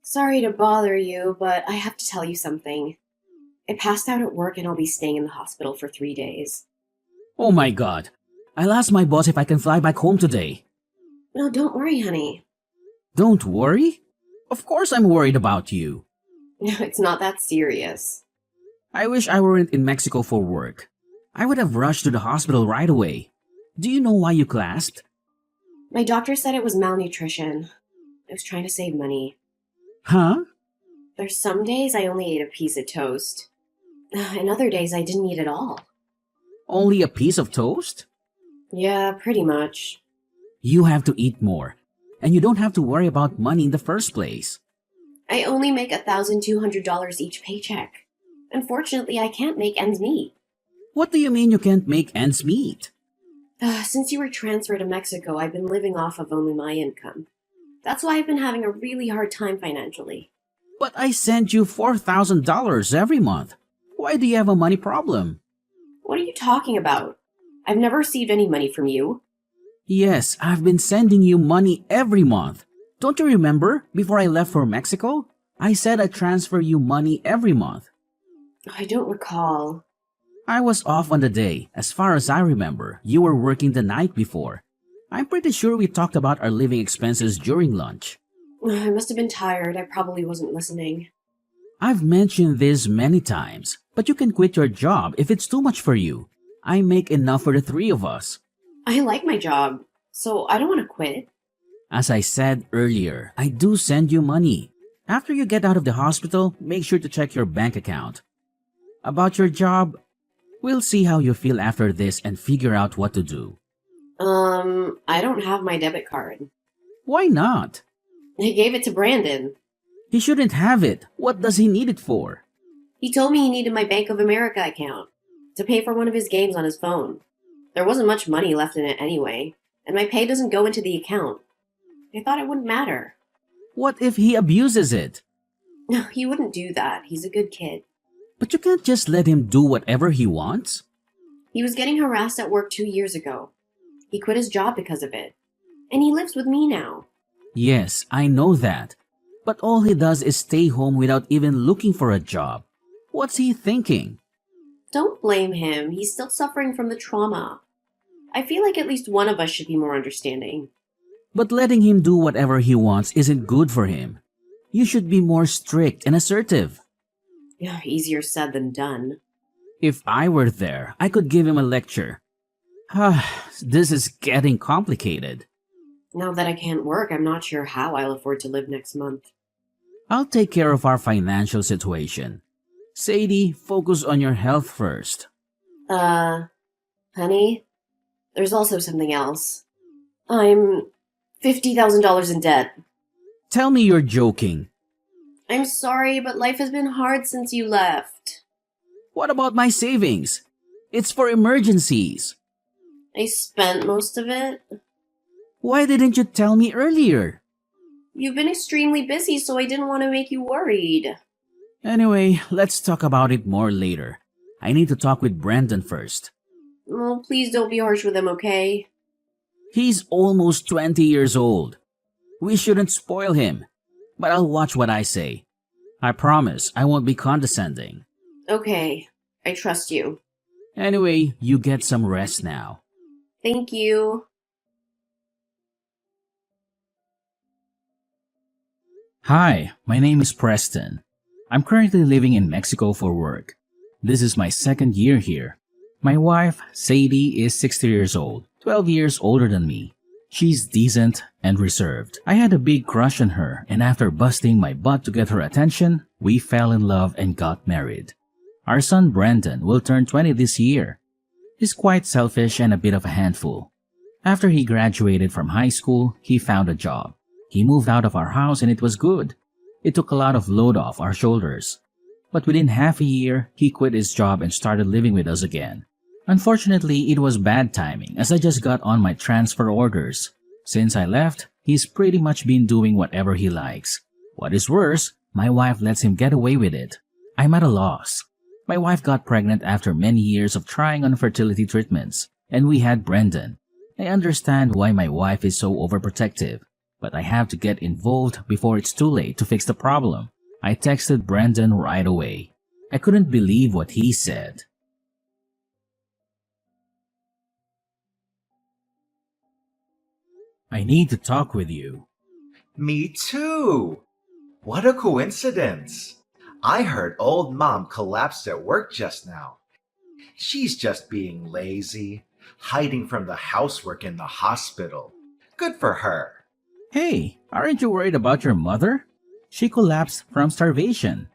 Sorry to bother you, but I have to tell you something. I passed out at work and I'll be staying in the hospital for 3 days. Oh my god. I'll ask my boss if I can fly back home today. No, don't worry, honey. Don't worry. Of course I'm worried about you. No, it's not that serious. I wish I weren't in Mexico for work. I would have rushed to the hospital right away. Do you know why you clasped? My doctor said it was malnutrition. I was trying to save money. Huh? There's some days I only ate a piece of toast. And other days I didn't eat at all. Only a piece of toast? Yeah, pretty much. You have to eat more. And you don't have to worry about money in the first place. I only make $1,200 each paycheck. Unfortunately, I can't make ends meet. What do you mean you can't make ends meet? Since you were transferred to Mexico, I've been living off of only my income. That's why I've been having a really hard time financially. But I send you $4,000 every month. Why do you have a money problem? What are you talking about? I've never received any money from you. Yes, I've been sending you money every month. Don't you remember, before I left for Mexico? I said I'd transfer you money every month. I don't recall. I was off on the day. As far as I remember, you were working the night before. I'm pretty sure we talked about our living expenses during lunch. I must have been tired. I probably wasn't listening. I've mentioned this many times, but you can quit your job if it's too much for you. I make enough for the three of us. I like my job, so I don't want to quit. As I said earlier, I do send you money. After you get out of the hospital, make sure to check your bank account. About your job, we'll see how you feel after this and figure out what to do. I don't have my debit card. Why not? I gave it to Brandon. He shouldn't have it. What does he need it for? He told me he needed my Bank of America account to pay for one of his games on his phone. There wasn't much money left in it anyway, and my pay doesn't go into the account. I thought it wouldn't matter. What if he abuses it? No, he wouldn't do that. He's a good kid. But you can't just let him do whatever he wants. He was getting harassed at work 2 years ago. He quit his job because of it. And he lives with me now. Yes, I know that. But all he does is stay home without even looking for a job. What's he thinking? Don't blame him. He's still suffering from the trauma. I feel like at least one of us should be more understanding. But letting him do whatever he wants isn't good for him. You should be more strict and assertive. Yeah, easier said than done. If I were there, I could give him a lecture. This is getting complicated. Now that I can't work, I'm not sure how I'll afford to live next month. I'll take care of our financial situation. Sadie, focus on your health first. Honey, there's also something else. I'm $50,000 in debt. Tell me you're joking. I'm sorry, but life has been hard since you left. What about my savings? It's for emergencies. I spent most of it. Why didn't you tell me earlier? You've been extremely busy, so I didn't want to make you worried. Anyway, let's talk about it more later. I need to talk with Brandon first. Oh, please don't be harsh with him, okay? He's almost 20 years old. We shouldn't spoil him. But I'll watch what I say. I promise I won't be condescending. Okay, I trust you. Anyway, you get some rest now. Thank you. Hi, my name is Preston. I'm currently living in Mexico for work. This is my second year here. My wife, Sadie, is 60 years old, 12 years older than me. She's decent and reserved. I had a big crush on her, and after busting my butt to get her attention, we fell in love and got married. Our son Brandon will turn 20 this year. He's quite selfish and a bit of a handful. After he graduated from high school, he found a job. He moved out of our house and it was good. It took a lot of load off our shoulders. But within half a year, he quit his job and started living with us again. Unfortunately, it was bad timing as I just got on my transfer orders. Since I left, he's pretty much been doing whatever he likes. What is worse, my wife lets him get away with it. I'm at a loss. My wife got pregnant after many years of trying on fertility treatments, and we had Brendan. I understand why my wife is so overprotective. but I have to get involved before it's too late to fix the problem. I texted Brendan right away. I couldn't believe what he said. I need to talk with you. Me too! What a coincidence! I heard old Mom collapsed at work just now. She's just being lazy, hiding from the housework in the hospital. Good for her. Hey, aren't you worried about your mother? She collapsed from starvation.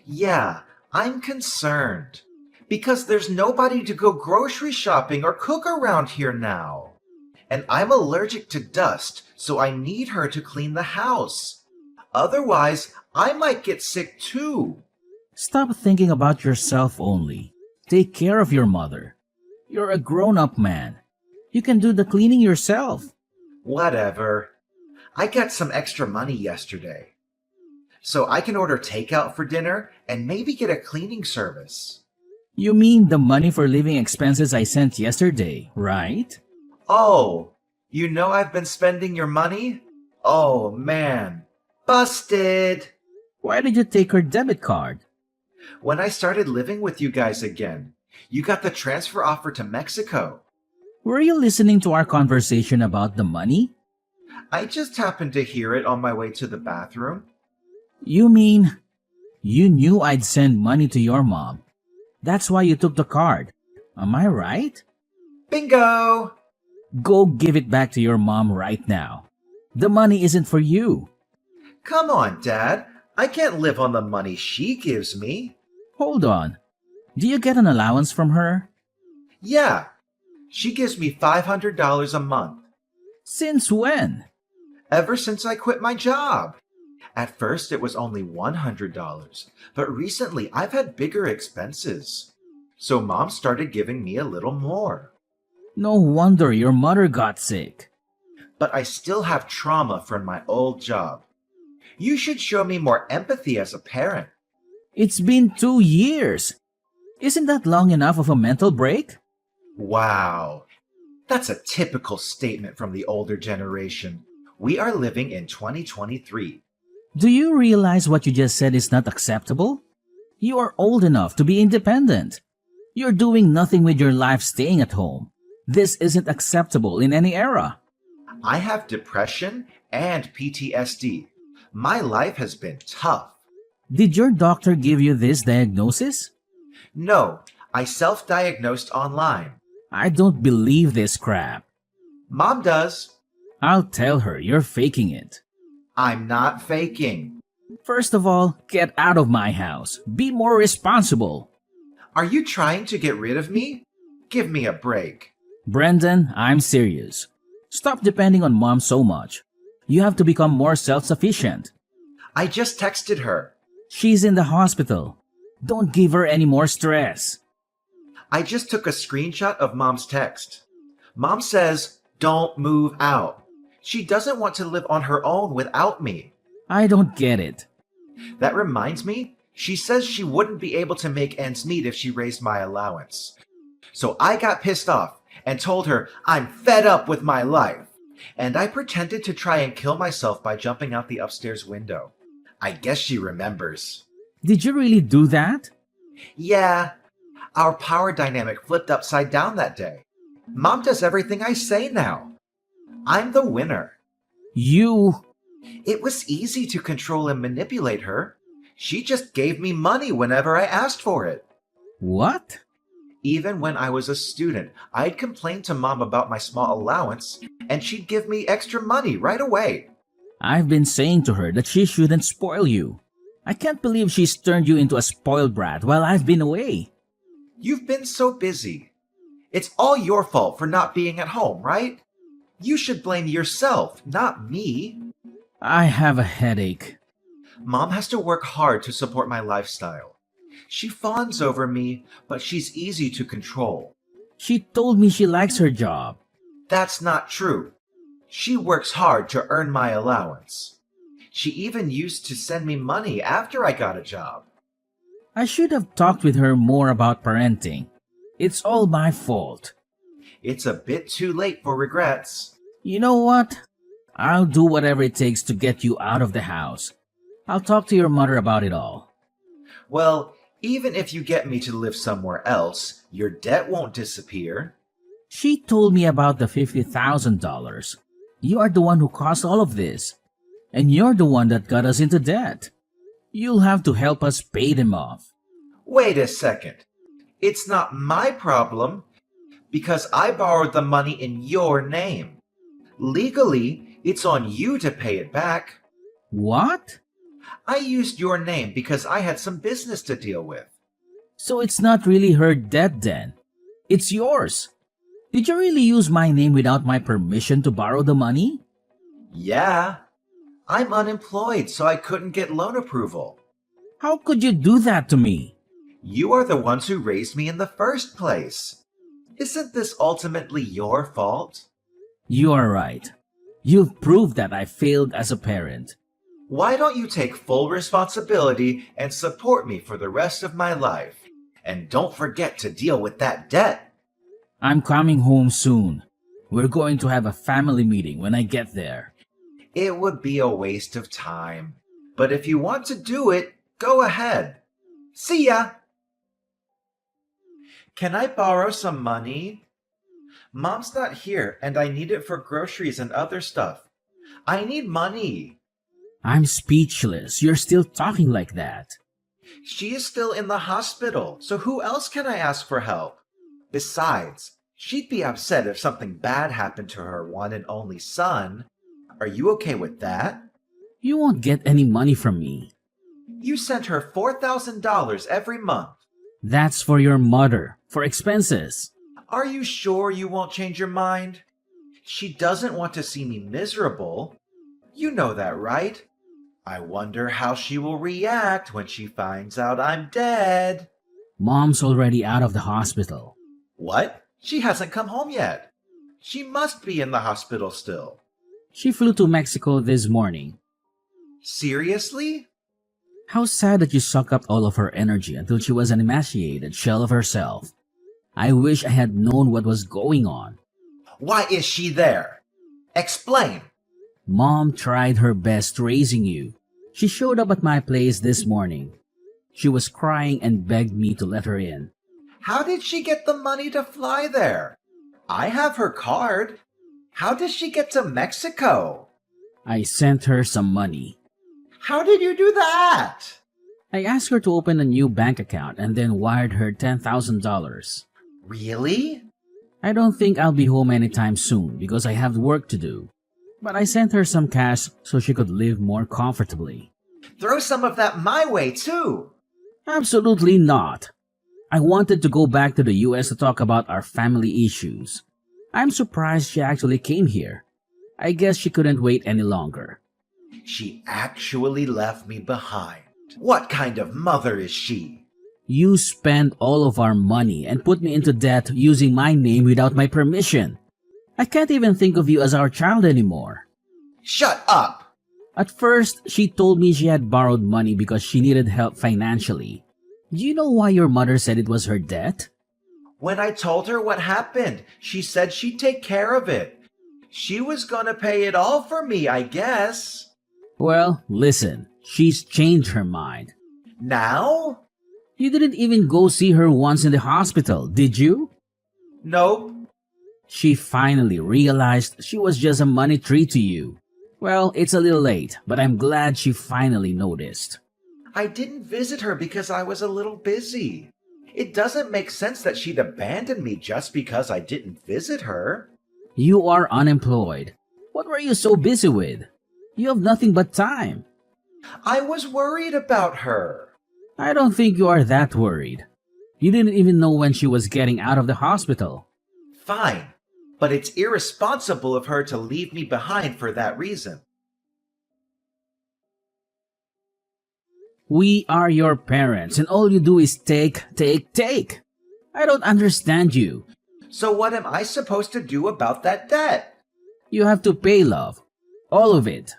Yeah, I'm concerned. Because there's nobody to go grocery shopping or cook around here now. And I'm allergic to dust, so I need her to clean the house. Otherwise, I might get sick too. Stop thinking about yourself only. Take care of your mother. You're a grown-up man. You can do the cleaning yourself. Whatever. I got some extra money yesterday. So I can order takeout for dinner and maybe get a cleaning service. You mean the money for living expenses I sent yesterday, right? Oh, you know I've been spending your money? Oh man. Busted! Why did you take her debit card? When I started living with you guys again, you got the transfer offer to Mexico. Were you listening to our conversation about the money? I just happened to hear it on my way to the bathroom. You mean you knew I'd send money to your mom? That's why you took the card. Am I right? Bingo! Go give it back to your mom right now. The money isn't for you. Come on, Dad. I can't live on the money she gives me. Hold on. Do you get an allowance from her? Yeah. She gives me $500 a month. Since when? Ever since I quit my job. At first it was only $100, but recently I've had bigger expenses. So Mom started giving me a little more. No wonder your mother got sick. But I still have trauma from my old job. You should show me more empathy as a parent. It's been 2 years. Isn't that long enough of a mental break? Wow. That's a typical statement from the older generation. We are living in 2023. Do you realize what you just said is not acceptable? You are old enough to be independent. You're doing nothing with your life staying at home. This isn't acceptable in any era. I have depression and PTSD. My life has been tough. Did your doctor give you this diagnosis? No, I self-diagnosed online. I don't believe this crap. Mom does. I'll tell her you're faking it. I'm not faking. First of all, get out of my house. Be more responsible. Are you trying to get rid of me? Give me a break. Brendan, I'm serious. Stop depending on mom so much. You have to become more self-sufficient. I just texted her. She's in the hospital. Don't give her any more stress. I just took a screenshot of Mom's text. Mom says, don't move out. She doesn't want to live on her own without me. I don't get it. That reminds me, she says she wouldn't be able to make ends meet if she raised my allowance. So I got pissed off and told her I'm fed up with my life. And I pretended to try and kill myself by jumping out the upstairs window. I guess she remembers. Did you really do that? Yeah, our power dynamic flipped upside down that day. Mom does everything I say now. I'm the winner. You... It was easy to control and manipulate her. She just gave me money whenever I asked for it. What? Even when I was a student, I'd complain to Mom about my small allowance, and she'd give me extra money right away. I've been saying to her that she shouldn't spoil you. I can't believe she's turned you into a spoiled brat while I've been away. You've been so busy. It's all your fault for not being at home, right? You should blame yourself, not me. I have a headache. Mom has to work hard to support my lifestyle. She fawns over me, but she's easy to control. She told me she likes her job. That's not true. She works hard to earn my allowance. She even used to send me money after I got a job. I should have talked with her more about parenting. It's all my fault. It's a bit too late for regrets. You know what? I'll do whatever it takes to get you out of the house. I'll talk to your mother about it all. Well, even if you get me to live somewhere else, your debt won't disappear. She told me about the $50,000. You are the one who caused all of this. And you're the one that got us into debt. You'll have to help us pay them off. Wait a second. It's not my problem because I borrowed the money in your name. Legally, it's on you to pay it back. What? I used your name because I had some business to deal with. So it's not really her debt then. It's yours. Did you really use my name without my permission to borrow the money? Yeah. I'm unemployed, so I couldn't get loan approval. How could you do that to me? You are the ones who raised me in the first place. Isn't this ultimately your fault? You are right. You've proved that I failed as a parent. Why don't you take full responsibility and support me for the rest of my life? And don't forget to deal with that debt. I'm coming home soon. We're going to have a family meeting when I get there. It would be a waste of time. But if you want to do it, go ahead. See ya! Can I borrow some money? Mom's not here and I need it for groceries and other stuff. I need money. I'm speechless. You're still talking like that. She is still in the hospital, so who else can I ask for help? Besides, she'd be upset if something bad happened to her one and only son. Are you okay with that? You won't get any money from me. You sent her $4,000 every month. That's for your mother, for expenses. Are you sure you won't change your mind? She doesn't want to see me miserable. You know that, right? I wonder how she will react when she finds out I'm dead. Mom's already out of the hospital. What? She hasn't come home yet. She must be in the hospital still. She flew to Mexico this morning. Seriously? How sad that you suck up all of her energy until she was an emaciated shell of herself. I wish I had known what was going on. Why is she there? Explain. Mom tried her best raising you. She showed up at my place this morning. She was crying and begged me to let her in. How did she get the money to fly there? I have her card. How did she get to Mexico? I sent her some money. How did you do that? I asked her to open a new bank account and then wired her $10,000. Really? I don't think I'll be home anytime soon because I have work to do. But I sent her some cash so she could live more comfortably. Throw some of that my way, too. Absolutely not. I wanted to go back to the US to talk about our family issues. I'm surprised she actually came here. I guess she couldn't wait any longer. She actually left me behind. What kind of mother is she? You spent all of our money and put me into debt using my name without my permission. I can't even think of you as our child anymore. Shut up! At first, she told me she had borrowed money because she needed help financially. Do you know why your mother said it was her debt? When I told her what happened, she said she'd take care of it. She was gonna pay it all for me, I guess. Well, listen, she's changed her mind. Now? You didn't even go see her once in the hospital, did you? Nope. She finally realized she was just a money tree to you. Well, it's a little late, but I'm glad she finally noticed. I didn't visit her because I was a little busy. It doesn't make sense that she'd abandon me just because I didn't visit her. You are unemployed. What were you so busy with? You have nothing but time. I was worried about her. I don't think you are that worried. You didn't even know when she was getting out of the hospital. Fine, but it's irresponsible of her to leave me behind for that reason. We are your parents and all you do is take. I don't understand you. So what am I supposed to do about that debt? You have to pay, love. All of it.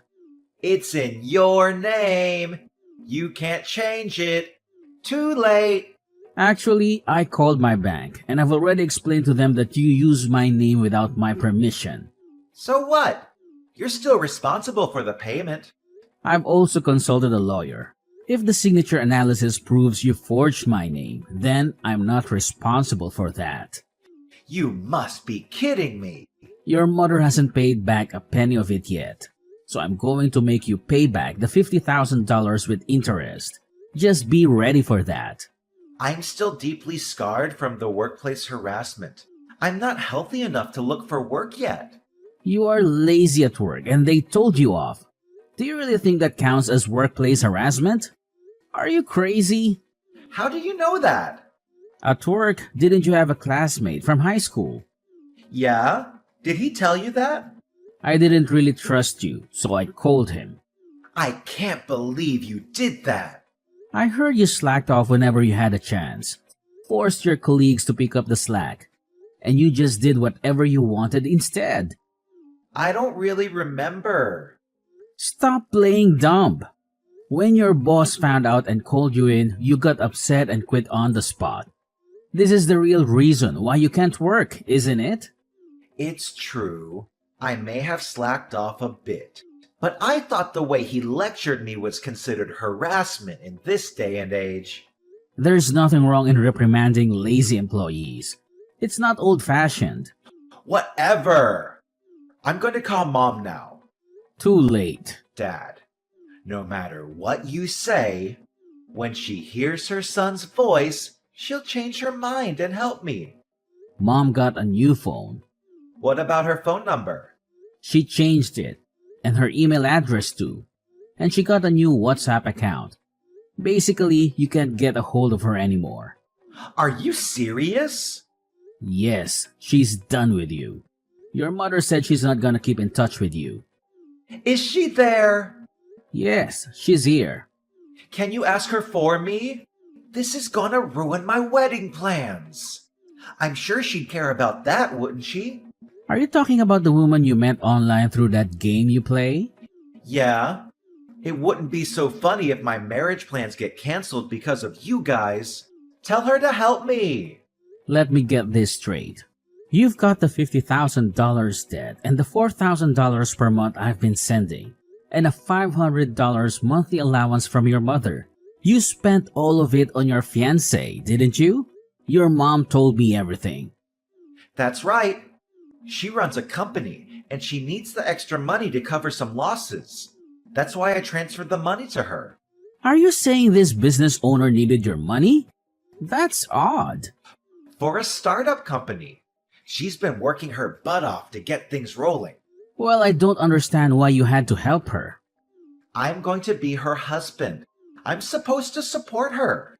It's in your name. You can't change it. Too late. Actually, I called my bank and I've already explained to them that you used my name without my permission. So what? You're still responsible for the payment. I've also consulted a lawyer. If the signature analysis proves you forged my name, then I'm not responsible for that. You must be kidding me. Your mother hasn't paid back a penny of it yet, so I'm going to make you pay back the $50,000 with interest. Just be ready for that. I'm still deeply scarred from the workplace harassment. I'm not healthy enough to look for work yet. You are lazy at work and they told you off. Do you really think that counts as workplace harassment? Are you crazy? How do you know that? At work, didn't you have a classmate from high school? Yeah? Did he tell you that? I didn't really trust you, so I called him. I can't believe you did that. I heard you slacked off whenever you had a chance, forced your colleagues to pick up the slack, and you just did whatever you wanted instead. I don't really remember. Stop playing dumb. When your boss found out and called you in, you got upset and quit on the spot. This is the real reason why you can't work, isn't it? It's true. I may have slacked off a bit. But I thought the way he lectured me was considered harassment in this day and age. There's nothing wrong in reprimanding lazy employees. It's not old-fashioned. Whatever! I'm going to call Mom now. Too late. Dad, no matter what you say, when she hears her son's voice, she'll change her mind and help me. Mom got a new phone. What about her phone number? She changed it, and her email address too. And she got a new WhatsApp account. Basically, you can't get a hold of her anymore. Are you serious? Yes, she's done with you. Your mother said she's not gonna keep in touch with you. Is she there? Yes, she's here. Can you ask her for me? This is gonna ruin my wedding plans. I'm sure she'd care about that, wouldn't she? Are you talking about the woman you met online through that game you play? Yeah. It wouldn't be so funny if my marriage plans get canceled because of you guys. Tell her to help me. Let me get this straight. You've got the $50,000 debt and the $4,000 per month I've been sending, and a $500 monthly allowance from your mother. You spent all of it on your fiancé, didn't you? Your mom told me everything. That's right. She runs a company, and she needs the extra money to cover some losses. That's why I transferred the money to her. Are you saying this business owner needed your money? That's odd. For a startup company. She's been working her butt off to get things rolling. Well, I don't understand why you had to help her. I'm going to be her husband. I'm supposed to support her.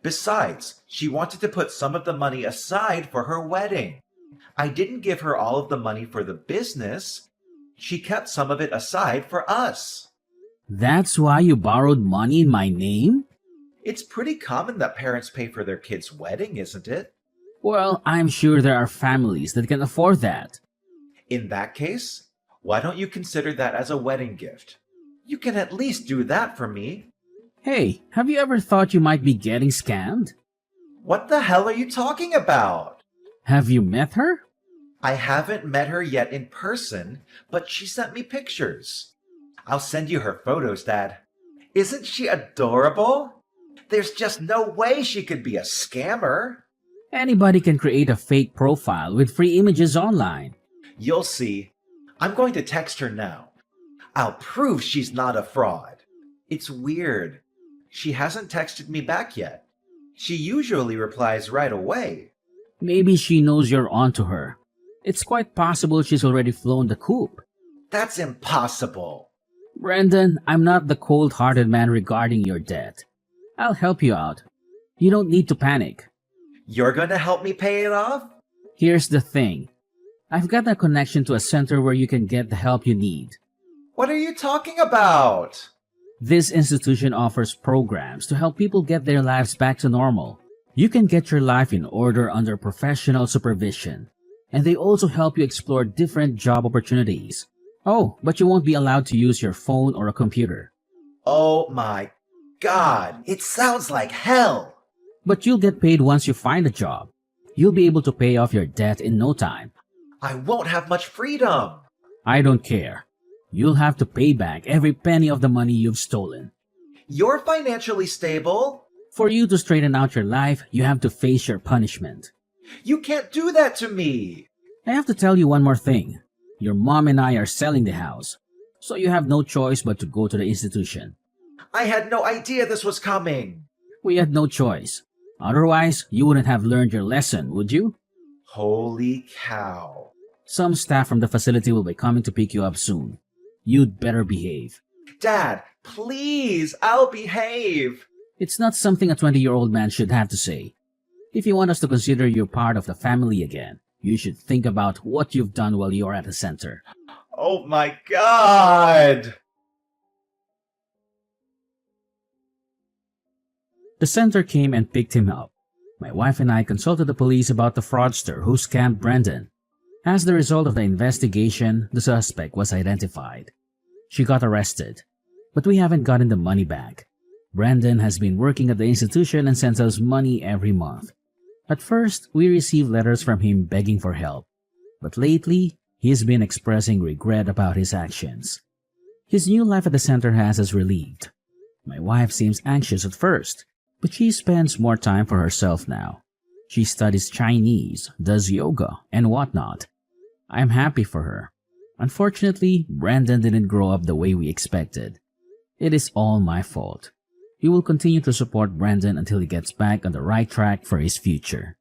Besides, she wanted to put some of the money aside for her wedding. I didn't give her all of the money for the business. She kept some of it aside for us. That's why you borrowed money in my name? It's pretty common that parents pay for their kids' wedding, isn't it? Well, I'm sure there are families that can afford that. In that case, why don't you consider that as a wedding gift? You can at least do that for me. Hey, have you ever thought you might be getting scammed? What the hell are you talking about? Have you met her? I haven't met her yet in person, but she sent me pictures. I'll send you her photos, Dad. Isn't she adorable? There's just no way she could be a scammer. Anybody can create a fake profile with free images online. You'll see. I'm going to text her now. I'll prove she's not a fraud. It's weird. She hasn't texted me back yet. She usually replies right away. Maybe she knows you're onto her. It's quite possible she's already flown the coop. That's impossible. Brendan, I'm not the cold-hearted man regarding your debt. I'll help you out. You don't need to panic. You're going to help me pay it off? Here's the thing. I've got a connection to a center where you can get the help you need. What are you talking about? This institution offers programs to help people get their lives back to normal. You can get your life in order under professional supervision. And they also help you explore different job opportunities. Oh, but you won't be allowed to use your phone or a computer. Oh my God, it sounds like hell. But you'll get paid once you find a job. You'll be able to pay off your debt in no time. I won't have much freedom. I don't care. You'll have to pay back every penny of the money you've stolen. You're financially stable. For you to straighten out your life, you have to face your punishment. You can't do that to me. I have to tell you one more thing. Your mom and I are selling the house, so you have no choice but to go to the institution. I had no idea this was coming. We had no choice. Otherwise, you wouldn't have learned your lesson, would you? Holy cow. Some staff from the facility will be coming to pick you up soon. You'd better behave. Dad, please, I'll behave. It's not something a 20-year-old man should have to say. If you want us to consider you part of the family again, you should think about what you've done while you're at the center. Oh my God! The center came and picked him up. My wife and I consulted the police about the fraudster who scammed Brendan. As the result of the investigation, the suspect was identified. She got arrested, but we haven't gotten the money back. Brendan has been working at the institution and sends us money every month. At first, we received letters from him begging for help, but lately, he's been expressing regret about his actions. His new life at the center has us relieved. My wife seems anxious at first, but she spends more time for herself now. She studies Chinese, does yoga, and whatnot. I'm happy for her. Unfortunately, Brandon didn't grow up the way we expected. It is all my fault. We will continue to support Brandon until he gets back on the right track for his future.